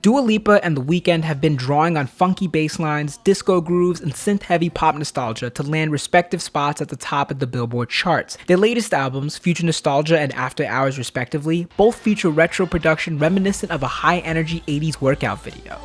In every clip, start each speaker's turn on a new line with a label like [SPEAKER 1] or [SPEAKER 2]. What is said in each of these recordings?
[SPEAKER 1] Dua Lipa and The Weeknd have been drawing on funky bass lines, disco grooves, and synth-heavy pop nostalgia to land respective spots at the top of the Billboard charts. Their latest albums, Future Nostalgia and After Hours respectively, both feature retro production reminiscent of a high-energy 80s workout video.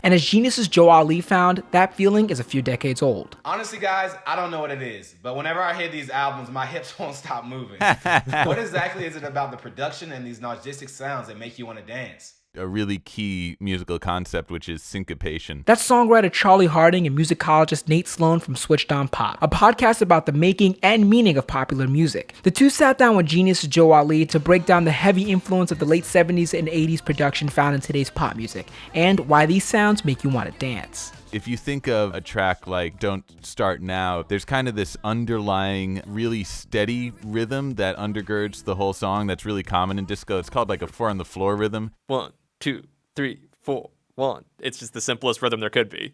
[SPEAKER 1] And as Genius's Joe Ali found, that feeling is a few decades old.
[SPEAKER 2] Honestly, guys, I don't know what it is, but whenever I hear these albums, my hips won't stop moving. What exactly is it about the production and these narcistic sounds that make you want to dance?
[SPEAKER 3] A really key musical concept, which is syncopation.
[SPEAKER 1] That's songwriter Charlie Harding and musicologist Nate Sloan from Switched On Pop, a podcast about the making and meaning of popular music. The two sat down with Genius Joe Ali to break down the heavy influence of the late 70s and 80s production found in today's pop music, and why these sounds make you want to dance.
[SPEAKER 3] If you think of a track like Don't Start Now, there's kind of this underlying, really steady rhythm that undergirds the whole song that's really common in disco. It's called like a 4 on the floor rhythm. 1, 2, 3, 4, 1. It's just the simplest rhythm there could be.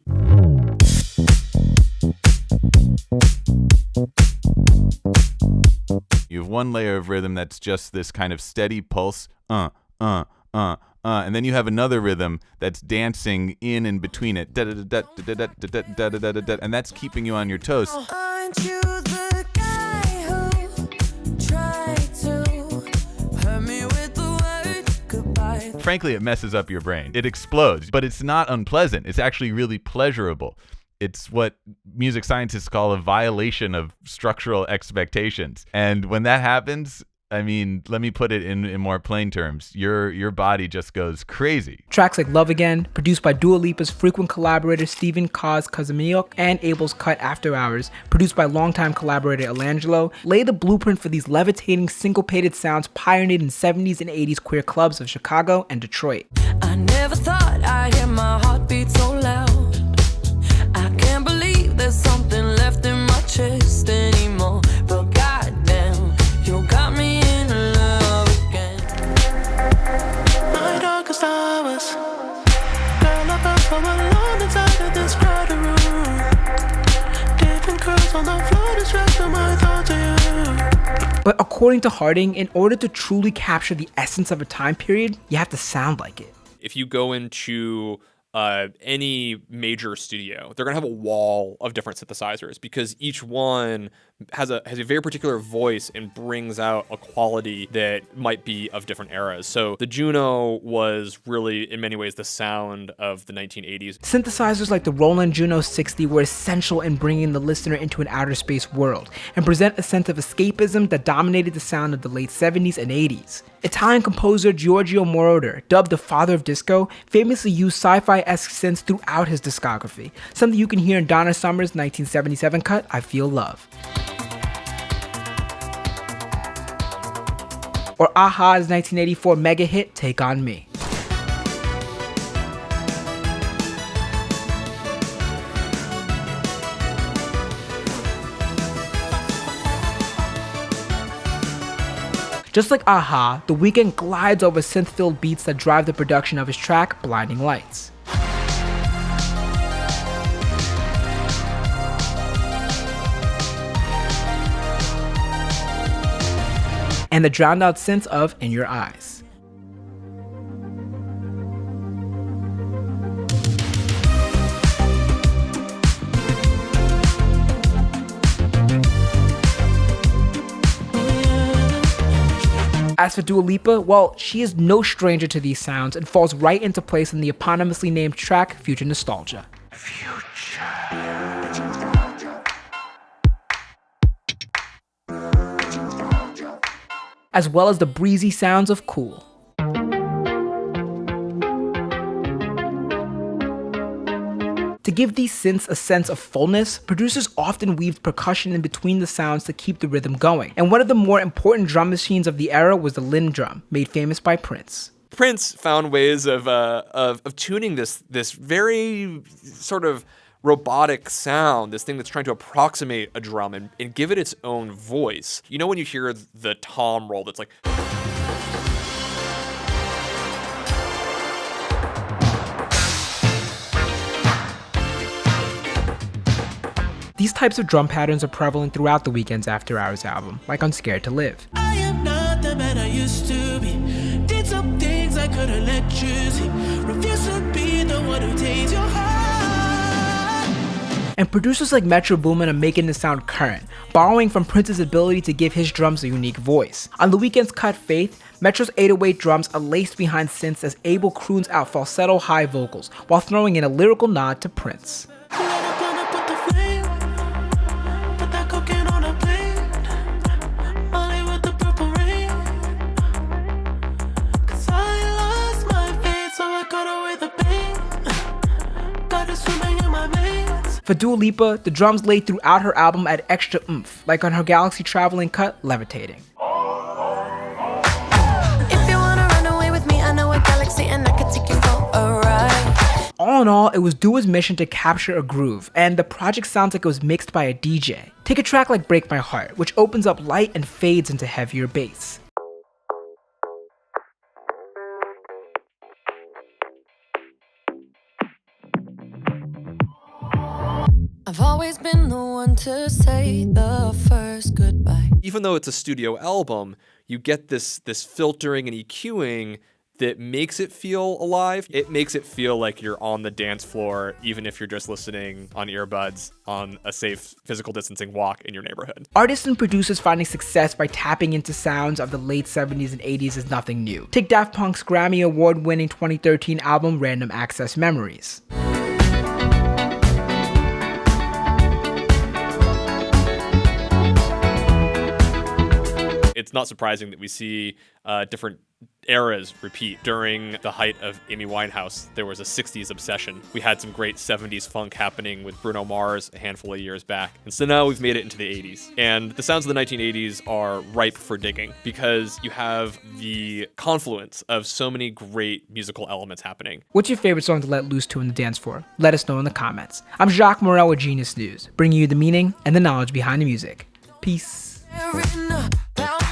[SPEAKER 3] You have one layer of rhythm that's just this kind of steady pulse, and then you have another rhythm that's dancing in and between it, and that's keeping you on your toes.
[SPEAKER 4] Aren't you the guy who tried to hurt me with the word goodbye?
[SPEAKER 3] Frankly, it messes up your brain. It explodes, but it's not unpleasant. It's actually really pleasurable. It's what music scientists call a violation of structural expectations. And when that happens, I mean, let me put it in more plain terms. Your body just goes crazy.
[SPEAKER 1] Tracks like Love Again, produced by Dua Lipa's frequent collaborator Stephen Kaz Kazemiok, and Abel's Cut After Hours, produced by longtime collaborator Elangelo, lay the blueprint for these levitating, syncopated sounds pioneered in 70s and 80s queer clubs of Chicago and Detroit.
[SPEAKER 4] I never thought I'd hear my heartbeat so loud. I can't believe there's something left in my chest anymore. But goddamn, you got me in love again. My darkest hours, girl, I felt so alone inside of this crowded room. Different curls on the floor, distracting my thoughts to you.
[SPEAKER 1] But according to Harding, in order to truly capture the essence of a time period, you have to sound like it.
[SPEAKER 5] If you go into any major studio, they're gonna have a wall of different synthesizers because each one has a very particular voice and brings out a quality that might be of different eras. So the Juno was really, in many ways, the sound of the 1980s.
[SPEAKER 1] Synthesizers like the Roland Juno 60 were essential in bringing the listener into an outer space world and present a sense of escapism that dominated the sound of the late 70s and 80s. Italian composer Giorgio Moroder, dubbed the father of disco, famously used sci-fi-esque synths throughout his discography, something you can hear in Donna Summer's 1977 cut, I Feel Love. Or a-ha's 1984 mega hit, Take On Me. Just like a-ha, The Weeknd glides over synth-filled beats that drive the production of his track, Blinding Lights. And the drowned out synths of In Your Eyes. As for Dua Lipa, well, she is no stranger to these sounds and falls right into place in the eponymously named track, Future Nostalgia. As well as the breezy sounds of Cool. To give these synths a sense of fullness, producers often weaved percussion in between the sounds to keep the rhythm going. And one of the more important drum machines of the era was the Linn drum, made famous by Prince.
[SPEAKER 5] Prince found ways of tuning this very sort of robotic sound, this thing that's trying to approximate a drum and give it its own voice. You know when you hear the tom roll that's like...
[SPEAKER 1] These types of drum patterns are prevalent throughout The Weeknd's After Hours album, like on Scared to Live.
[SPEAKER 4] I am not the man I used to be. Did
[SPEAKER 6] couldn't let you see. Refuse to be the one who takes your heart.
[SPEAKER 1] And producers like Metro Boomin are making the sound current, borrowing from Prince's ability to give his drums a unique voice. On The Weeknd's cut Faith, Metro's 808 drums are laced behind synths as Abel croons out falsetto high vocals, while throwing in a lyrical nod to Prince. For Dua Lipa, the drums laid throughout her album add extra oomph, like on her Galaxy Traveling cut, Levitating.
[SPEAKER 4] If you wanna run away with me, I know a galaxy and I can take you for a ride.
[SPEAKER 1] All in all, it was Dua's mission to capture a groove, and the project sounds like it was mixed by a DJ. Take a track like Break My Heart, which opens up light and fades into heavier bass.
[SPEAKER 4] I've always been the one to say the first goodbye.
[SPEAKER 5] Even though it's a studio album, you get this filtering and EQing that makes it feel alive. It makes it feel like you're on the dance floor, even if you're just listening on earbuds on a safe physical distancing walk in your neighborhood.
[SPEAKER 1] Artists and producers finding success by tapping into sounds of the late 70s and 80s is nothing new. Take Daft Punk's Grammy Award-winning 2013 album Random Access Memories.
[SPEAKER 5] It's not surprising that we see different eras repeat. During the height of Amy Winehouse, there was a 60s obsession. We had some great 70s funk happening with Bruno Mars a handful of years back. And so now we've made it into the 80s. And the sounds of the 1980s are ripe for digging because you have the confluence of so many great musical elements happening.
[SPEAKER 1] What's your favorite song to let loose to in the dance floor? Let us know in the comments. I'm Jacques Morel with Genius News, bringing you the meaning and the knowledge behind the music. Peace.
[SPEAKER 4] Bound